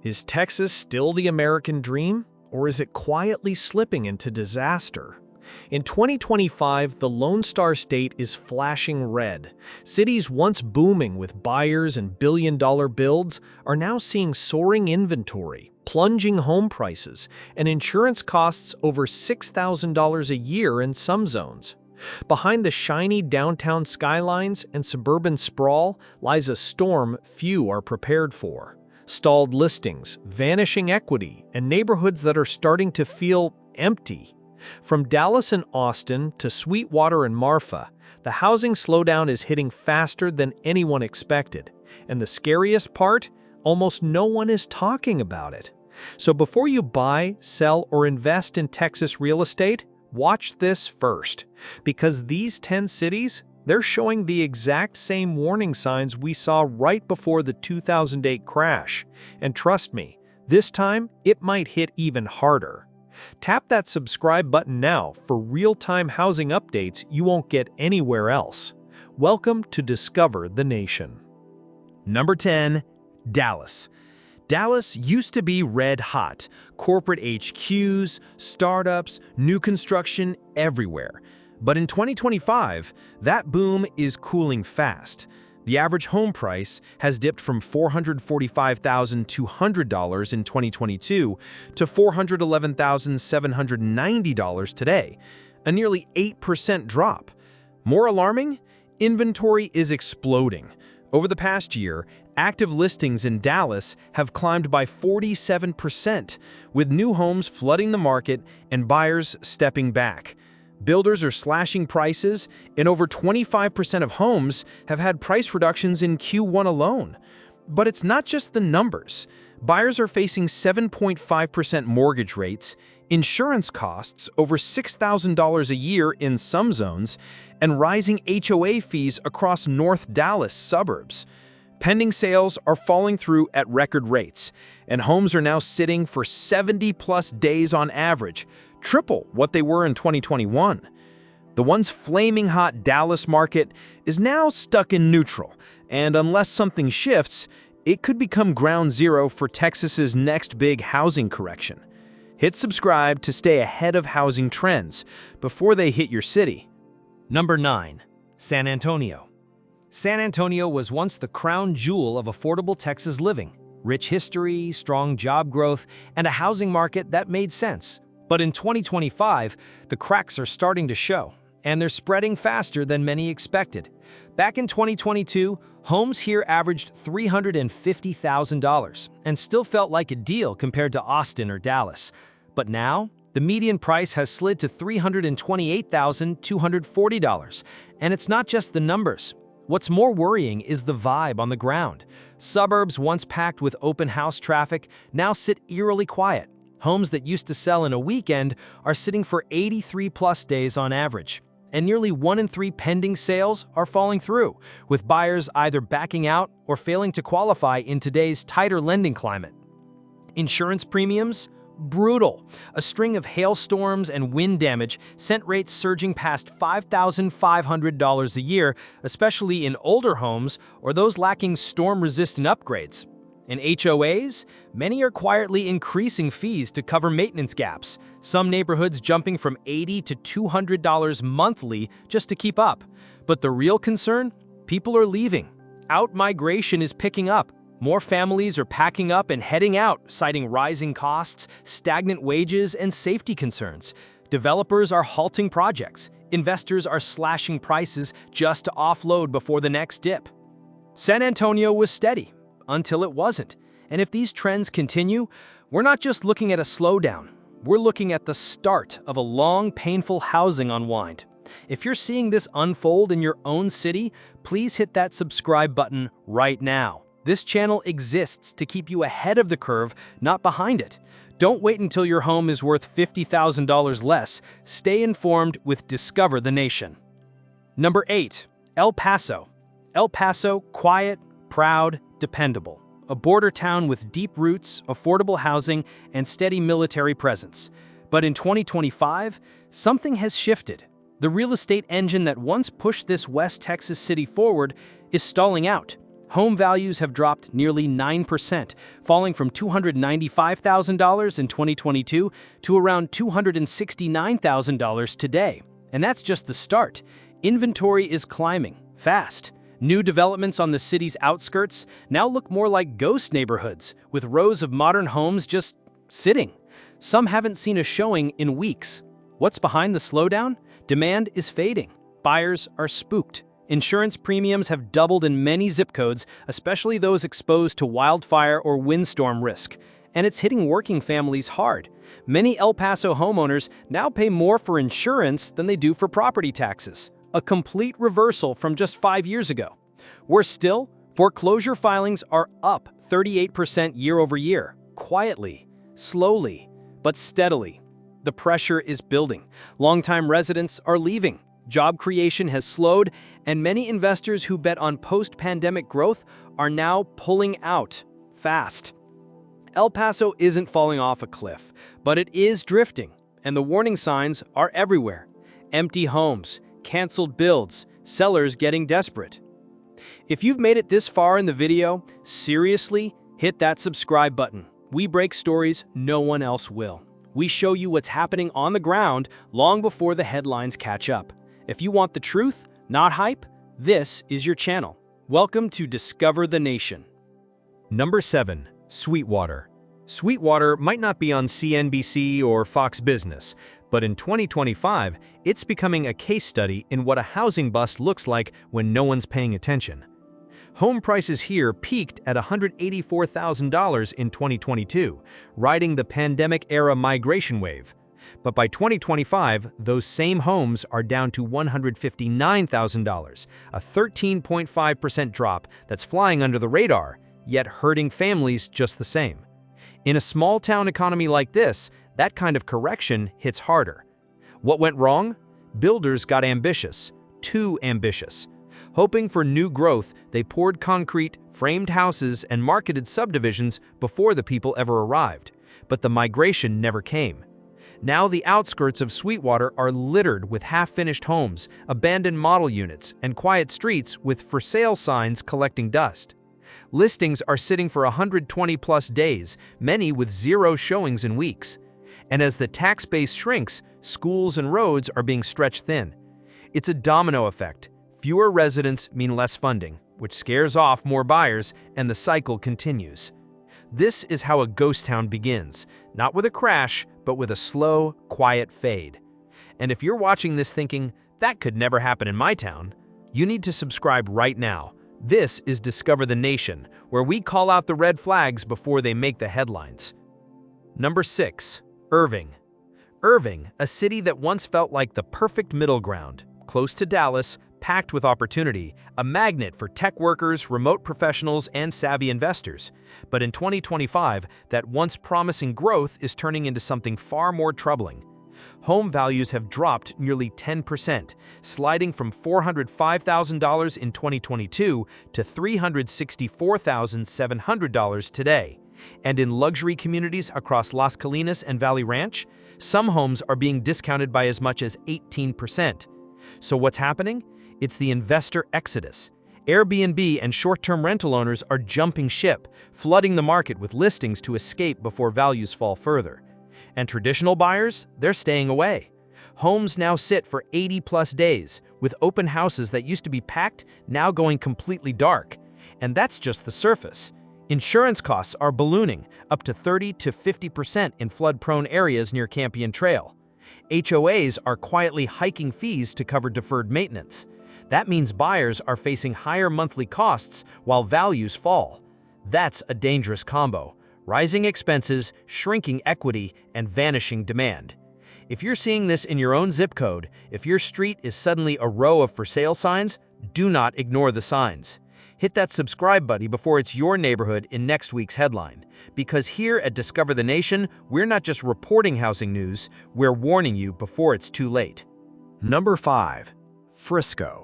Is Texas still the American dream, or is it quietly slipping into disaster? In 2025, the Lone Star State is flashing red. Cities once booming with buyers and billion-dollar builds are now seeing soaring inventory, plunging home prices, and insurance costs over $6,000 a year in some zones. Behind the shiny downtown skylines and suburban sprawl lies a storm few are prepared for. Stalled listings, vanishing equity, and neighborhoods that are starting to feel empty. From Dallas and Austin to Sweetwater and Marfa, the housing slowdown is hitting faster than anyone expected. And the scariest part? Almost no one is talking about it. So before you buy, sell, or invest in Texas real estate, watch this first. Because these 10 cities, they're showing the exact same warning signs we saw right before the 2008 crash. And trust me, this time it might hit even harder. Tap that subscribe button now for real-time housing updates you won't get anywhere else. Welcome to Discover the Nation. Number 10. Dallas. Dallas used to be red hot. Corporate HQs, startups, new construction everywhere. But in 2025, that boom is cooling fast. The average home price has dipped from $445,200 in 2022 to $411,790 today, a nearly 8% drop. More alarming? Inventory is exploding. Over the past year, active listings in Dallas have climbed by 47%, with new homes flooding the market and buyers stepping back. Builders are slashing prices, and over 25% of homes have had price reductions in Q1 alone. But it's not just the numbers. Buyers are facing 7.5% mortgage rates, insurance costs over $6,000 a year in some zones, and rising HOA fees across North Dallas suburbs. Pending sales are falling through at record rates, and homes are now sitting for 70-plus days on average, triple what they were in 2021. The once flaming hot Dallas market is now stuck in neutral, and unless something shifts, it could become ground zero for Texas's next big housing correction. Hit subscribe to stay ahead of housing trends before they hit your city. Number 9. San Antonio. San Antonio was once the crown jewel of affordable Texas living. Rich history, strong job growth, and a housing market that made sense. But in 2025, the cracks are starting to show, and they're spreading faster than many expected. Back in 2022, homes here averaged $350,000 and still felt like a deal compared to Austin or Dallas. But now, the median price has slid to $328,240, and it's not just the numbers. What's more worrying is the vibe on the ground. Suburbs once packed with open house traffic now sit eerily quiet. Homes that used to sell in a weekend are sitting for 83-plus days on average. And nearly 1 in 3 pending sales are falling through, with buyers either backing out or failing to qualify in today's tighter lending climate. Insurance premiums? Brutal. A string of hailstorms and wind damage sent rates surging past $5,500 a year, especially in older homes or those lacking storm-resistant upgrades. In HOAs, many are quietly increasing fees to cover maintenance gaps, some neighborhoods jumping from $80 to $200 monthly just to keep up. But the real concern? People are leaving. Out-migration is picking up. More families are packing up and heading out, citing rising costs, stagnant wages, and safety concerns. Developers are halting projects. Investors are slashing prices just to offload before the next dip. San Antonio was steady until it wasn't. And if these trends continue, we're not just looking at a slowdown. We're looking at the start of a long, painful housing unwind. If you're seeing this unfold in your own city, please hit that subscribe button right now. This channel exists to keep you ahead of the curve, not behind it. Don't wait until your home is worth $50,000 less. Stay informed with Discover the Nation. Number 8. El Paso. El Paso, quiet, proud, dependable. A border town with deep roots, affordable housing, and steady military presence. But in 2025, something has shifted. The real estate engine that once pushed this West Texas city forward is stalling out. Home values have dropped nearly 9%, falling from $295,000 in 2022 to around $269,000 today. And that's just the start. Inventory is climbing fast. New developments on the city's outskirts now look more like ghost neighborhoods, with rows of modern homes just sitting. Some haven't seen a showing in weeks. What's behind the slowdown? Demand is fading. Buyers are spooked. Insurance premiums have doubled in many zip codes, especially those exposed to wildfire or windstorm risk. And it's hitting working families hard. Many El Paso homeowners now pay more for insurance than they do for property taxes, a complete reversal from just 5 years ago. Worse still, foreclosure filings are up 38% year over year, quietly, slowly, but steadily. The pressure is building. Longtime residents are leaving. Job creation has slowed, and many investors who bet on post-pandemic growth are now pulling out fast. El Paso isn't falling off a cliff, but it is drifting, and the warning signs are everywhere. Empty homes, canceled builds, sellers getting desperate. If you've made it this far in the video, seriously, hit that subscribe button. We break stories no one else will. We show you what's happening on the ground long before the headlines catch up. If you want the truth, not hype, this is your channel. Welcome to Discover the Nation. Number 7. Sweetwater. Sweetwater might not be on CNBC or Fox Business, but in 2025, it's becoming a case study in what a housing bust looks like when no one's paying attention. Home prices here peaked at $184,000 in 2022, riding the pandemic-era migration wave. But by 2025, those same homes are down to $159,000, a 13.5% drop that's flying under the radar, yet hurting families just the same. In a small-town economy like this, that kind of correction hits harder. What went wrong? Builders got ambitious, too ambitious. Hoping for new growth, they poured concrete, framed houses, and marketed subdivisions before the people ever arrived. But the migration never came. Now the outskirts of Sweetwater are littered with half-finished homes, abandoned model units, and quiet streets with for sale signs collecting dust. Listings are sitting for 120-plus days, many with 0 showings in weeks. And as the tax base shrinks, schools and roads are being stretched thin. It's a domino effect. Fewer residents mean less funding, which scares off more buyers, and the cycle continues. This is how a ghost town begins, not with a crash, but with a slow, quiet fade. And if you're watching this thinking, that could never happen in my town, you need to subscribe right now. This is Discover the Nation, where we call out the red flags before they make the headlines. Number 6. Irving. Irving, a city that once felt like the perfect middle ground, close to Dallas, packed with opportunity, a magnet for tech workers, remote professionals, and savvy investors. But in 2025, that once promising growth is turning into something far more troubling. Home values have dropped nearly 10%, sliding from $405,000 in 2022 to $364,700 today. And in luxury communities across Las Colinas and Valley Ranch, some homes are being discounted by as much as 18%. So what's happening? It's the investor exodus. Airbnb and short-term rental owners are jumping ship, flooding the market with listings to escape before values fall further. And traditional buyers, they're staying away. Homes now sit for 80-plus days, with open houses that used to be packed now going completely dark. And that's just the surface. Insurance costs are ballooning, up to 30 to 50% in flood-prone areas near Campion Trail. HOAs are quietly hiking fees to cover deferred maintenance. That means buyers are facing higher monthly costs while values fall. That's a dangerous combo: rising expenses, shrinking equity, and vanishing demand. If you're seeing this in your own zip code, if your street is suddenly a row of for sale signs, do not ignore the signs. Hit that subscribe button before it's your neighborhood in next week's headline. Because here at Discover the Nation, we're not just reporting housing news, we're warning you before it's too late. Number 5. Frisco.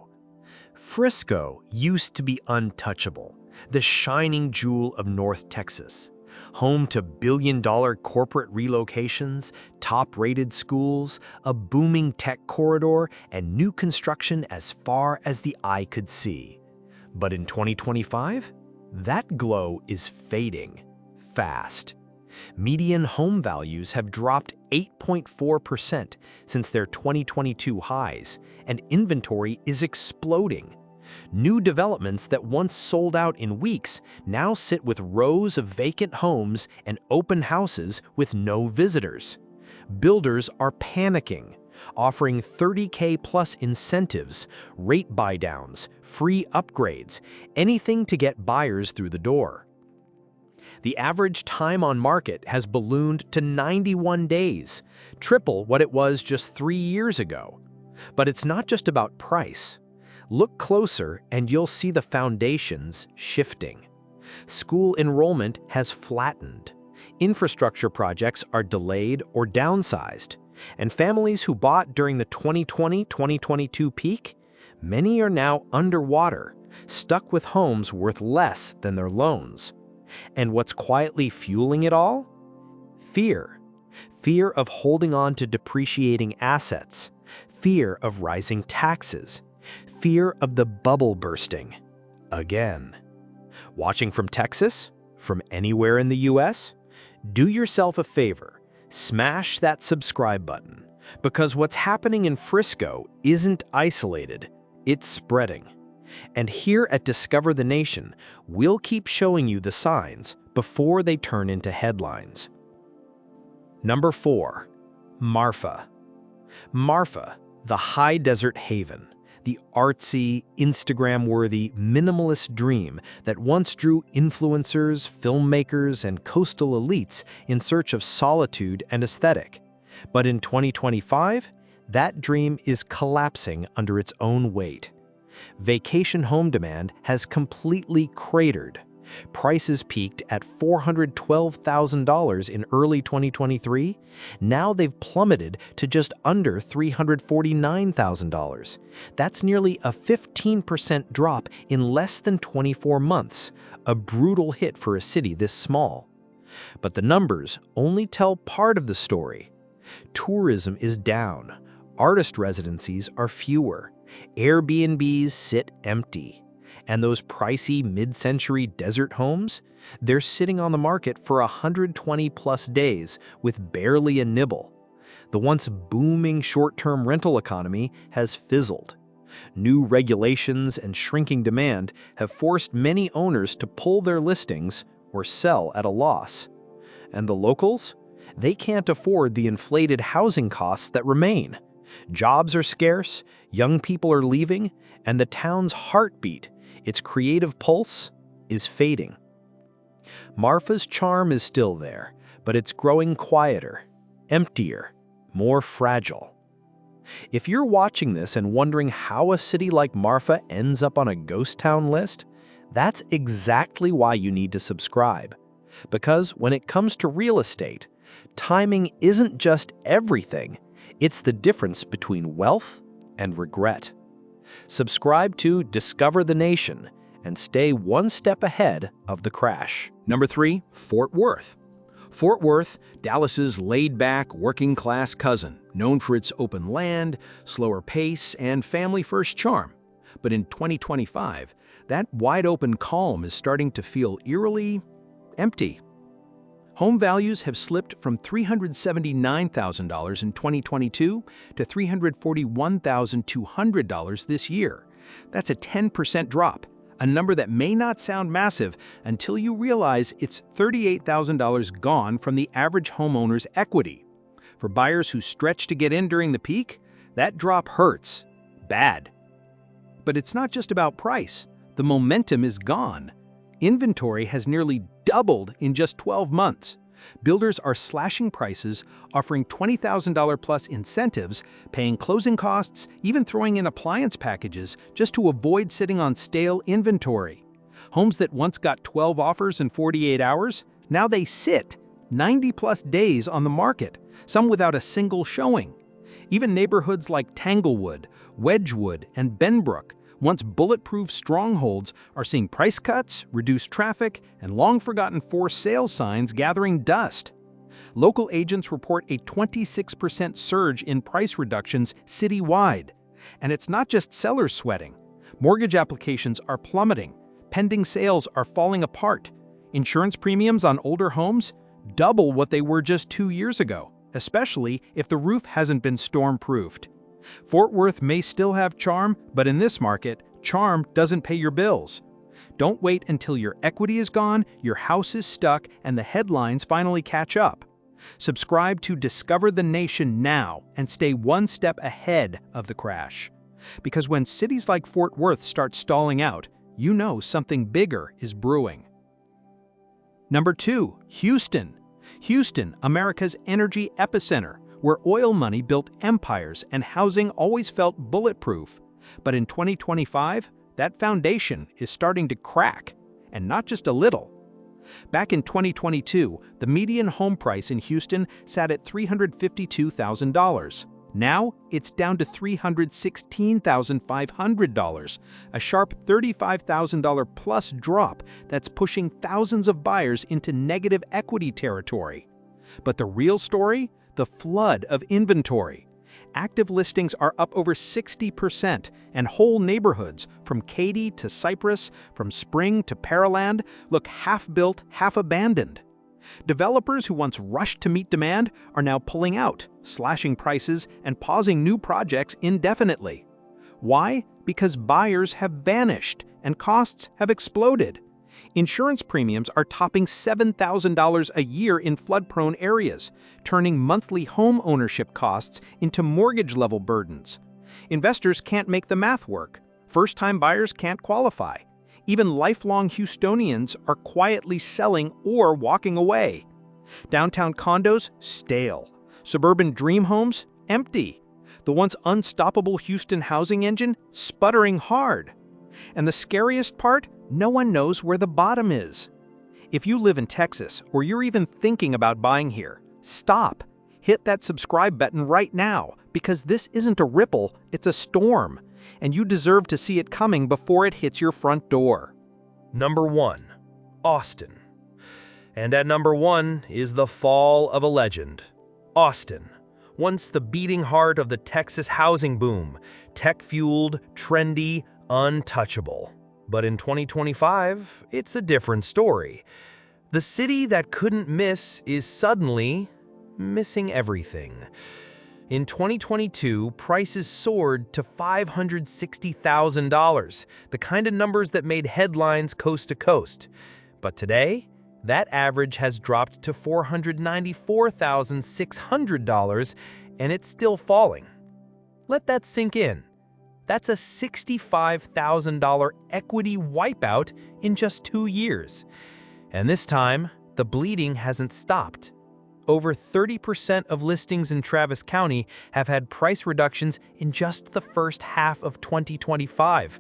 Frisco used to be untouchable, the shining jewel of North Texas. Home to billion-dollar corporate relocations, top-rated schools, a booming tech corridor, and new construction as far as the eye could see. But in 2025, That glow is fading fast. Median home values have dropped 8.4% since their 2022 highs, and inventory is exploding. New developments that once sold out in weeks now sit with rows of vacant homes and open houses with no visitors. Builders are panicking, offering $30K plus incentives, rate buydowns, free upgrades, anything to get buyers through the door. The average time on market has ballooned to 91 days, triple what it was just 3 years ago. But it's not just about price. Look closer and you'll see the foundations shifting. School enrollment has flattened. Infrastructure projects are delayed or downsized. And families who bought during the 2020-2022 peak, many are now underwater, stuck with homes worth less than their loans. And what's quietly fueling it all? Fear. Fear of holding on to depreciating assets. Fear of rising taxes. Fear of the bubble bursting. Again. Watching from Texas? From anywhere in the US? Do yourself a favor. Smash that subscribe button. Because what's happening in Frisco isn't isolated. It's spreading. And here at Discover the Nation, we'll keep showing you the signs before they turn into headlines. Number 4. Marfa. Marfa, the high desert haven. The artsy, Instagram-worthy, minimalist dream that once drew influencers, filmmakers, and coastal elites in search of solitude and aesthetic. But in 2025, that dream is collapsing under its own weight. Vacation home demand has completely cratered. Prices peaked at $412,000 in early 2023. Now they've plummeted to just under $349,000. That's nearly a 15% drop in less than 24 months, a brutal hit for a city this small. But the numbers only tell part of the story. Tourism is down. Artist residencies are fewer. Airbnbs sit empty. And those pricey mid-century desert homes, they're sitting on the market for 120-plus days with barely a nibble. The once booming short-term rental economy has fizzled. New regulations and shrinking demand have forced many owners to pull their listings or sell at a loss. And the locals? They can't afford the inflated housing costs that remain. Jobs are scarce, young people are leaving, and the town's heartbeat, its creative pulse, is fading. Marfa's charm is still there, but it's growing quieter, emptier, more fragile. If you're watching this and wondering how a city like Marfa ends up on a ghost town list, that's exactly why you need to subscribe. Because when it comes to real estate, timing isn't just everything, it's the difference between wealth and regret. Subscribe to Discover the Nation and stay one step ahead of the crash. Number 3, Fort Worth. Fort Worth, Dallas's laid-back, working-class cousin, known for its open land, slower pace, and family-first charm. But in 2025, that wide-open calm is starting to feel eerily empty. Home values have slipped from $379,000 in 2022 to $341,200 this year. That's a 10% drop, a number that may not sound massive until you realize it's $38,000 gone from the average homeowner's equity. For buyers who stretch to get in during the peak, that drop hurts. Bad. But it's not just about price. The momentum is gone. Inventory has nearly doubled in just 12 months. Builders are slashing prices, offering $20,000 plus incentives, paying closing costs, even throwing in appliance packages just to avoid sitting on stale inventory. Homes that once got 12 offers in 48 hours, now they sit 90 plus days on the market, some without a single showing. Even neighborhoods like Tanglewood, Wedgwood, and Benbrook, once bulletproof strongholds, are seeing price cuts, reduced traffic, and long-forgotten for sale signs gathering dust. Local agents report a 26% surge in price reductions citywide. And it's not just sellers sweating. Mortgage applications are plummeting. Pending sales are falling apart. Insurance premiums on older homes double what they were just 2 years ago, especially if the roof hasn't been storm-proofed. Fort Worth may still have charm, but in this market, charm doesn't pay your bills. Don't wait until your equity is gone, your house is stuck, and the headlines finally catch up. Subscribe to Discover the Nation now and stay one step ahead of the crash. Because when cities like Fort Worth start stalling out, you know something bigger is brewing. Number 2, Houston. Houston, America's energy epicenter, where oil money built empires and housing always felt bulletproof. But in 2025, that foundation is starting to crack, and not just a little. Back in 2022, the median home price in Houston sat at $352,000. Now, it's down to $316,500, a sharp $35,000 plus drop that's pushing thousands of buyers into negative equity territory. But the real story? The flood of inventory. Active listings are up over 60%, and whole neighborhoods, from Katy to Cypress, from Spring to Pearland, look half-built, half-abandoned. Developers who once rushed to meet demand are now pulling out, slashing prices, and pausing new projects indefinitely. Why? Because buyers have vanished and costs have exploded. Insurance premiums are topping $7,000 a year in flood-prone areas, turning monthly home ownership costs into mortgage-level burdens. Investors can't make the math work. First-time buyers can't qualify. Even lifelong Houstonians are quietly selling or walking away. Downtown condos, stale. Suburban dream homes, empty. The once unstoppable Houston housing engine, sputtering hard. And the scariest part? No one knows where the bottom is. If you live in Texas, or you're even thinking about buying here, stop. Hit that subscribe button right now, because this isn't a ripple, it's a storm. And you deserve to see it coming before it hits your front door. Number 1, Austin. And at number 1 is the fall of a legend. Austin, once the beating heart of the Texas housing boom, tech-fueled, trendy, untouchable. But in 2025, it's a different story. The city that couldn't miss is suddenly missing everything. In 2022, prices soared to $560,000, the kind of numbers that made headlines coast to coast. But today, that average has dropped to $494,600, and it's still falling. Let that sink in. That's a $65,000 equity wipeout in just 2 years. And this time, the bleeding hasn't stopped. Over 30% of listings in Travis County have had price reductions in just the first half of 2025.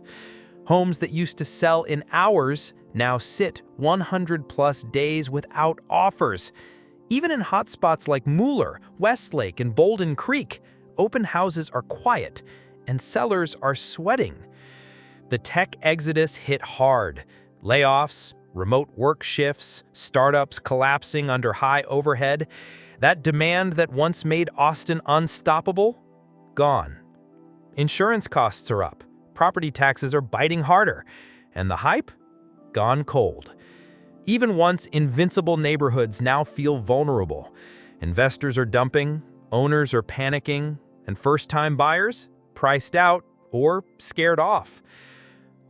Homes that used to sell in hours now sit 100-plus days without offers. Even in hotspots like Mueller, Westlake, and Bolden Creek, open houses are quiet, and sellers are sweating. The tech exodus hit hard. Layoffs, remote work shifts, startups collapsing under high overhead. That demand that once made Austin unstoppable? Gone. Insurance costs are up, property taxes are biting harder, and the hype? Gone cold. Even once invincible neighborhoods now feel vulnerable. Investors are dumping, owners are panicking, and first-time buyers? Priced out or scared off.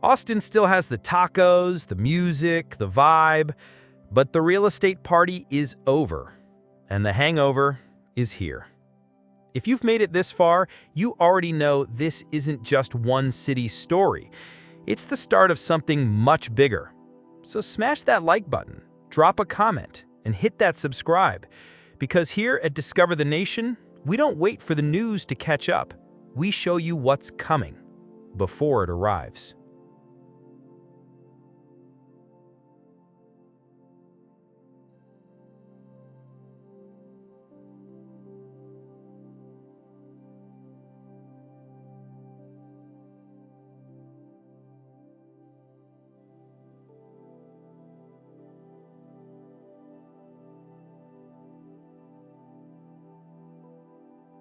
Austin still has the tacos, the music, the vibe, but the real estate party is over, and the hangover is here. If you've made it this far, you already know this isn't just one city's story. It's the start of something much bigger. So smash that like button, drop a comment, and hit that subscribe. Because here at Discover the Nation, we don't wait for the news to catch up. We show you what's coming before it arrives.